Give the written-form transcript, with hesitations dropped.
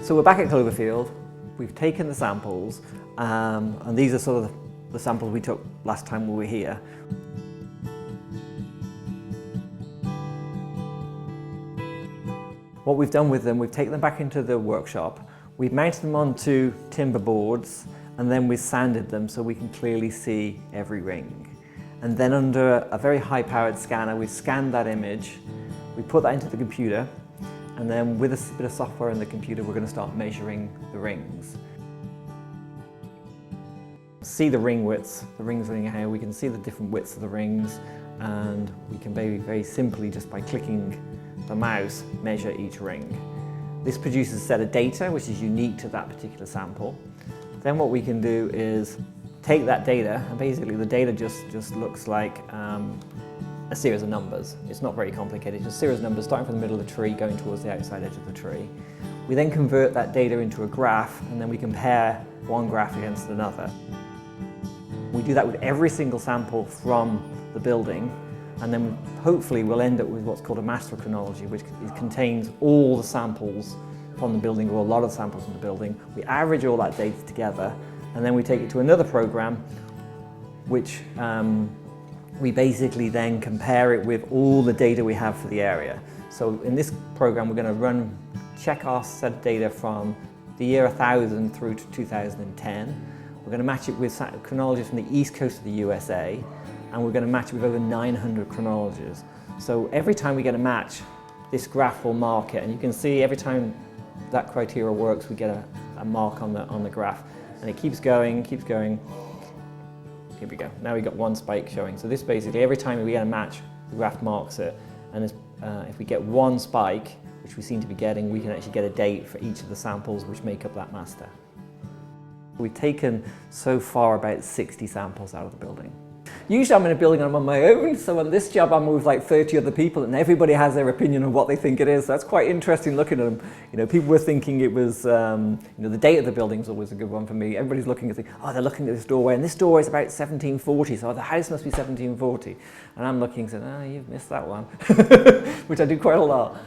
So we're back at Cloverfield, we've taken the samples, and these are sort of the samples we took last time we were here. What we've done with them, we've taken them back into the workshop, we've mounted them onto timber boards, and then we've sanded them so we can clearly see every ring. And then under a very high-powered scanner, we've scanned that image, we put that into the computer, and then with a bit of software in the computer, we're going to start measuring the rings. See the ring widths, the rings running here, we can see the different widths of the rings, and we can very simply, just by clicking the mouse, measure each ring. This produces a set of data which is unique to that particular sample. Then what we can do is take that data, and basically the data just looks like a series of numbers. It's not very complicated, it's just a series of numbers starting from the middle of the tree, going towards the outside edge of the tree. We then convert that data into a graph, and then we compare one graph against another. We do that with every single sample from the building, and then hopefully we'll end up with what's called a master chronology, which contains all the samples from the building, or a lot of samples from the building. We average all that data together, and then we take it to another program, which we basically then compare it with all the data we have for the area. So in this program, we're going to check our set of data from the year 1000 through to 2010. We're going to match it with chronologies from the east coast of the USA, and we're going to match it with over 900 chronologies. So every time we get a match, this graph will mark it, and you can see every time that criteria works, we get a mark on the graph, and it keeps going, keeps going. Here we go. Now we've got one spike showing. So this basically, every time we get a match, the graph marks it, and if we get one spike, which we seem to be getting, we can actually get a date for each of the samples which make up that master. We've taken so far about 60 samples out of the building. Usually I'm in a building and I'm on my own, so on this job I'm with like 30 other people, and everybody has their opinion of what they think it is. So that's quite interesting looking at them. You know, people were thinking it was, the date of the building is always a good one for me. Everybody's looking at they're looking at this doorway, and this doorway is about 1740, so the house must be 1740. And I'm looking, saying, you've missed that one, which I do quite a lot.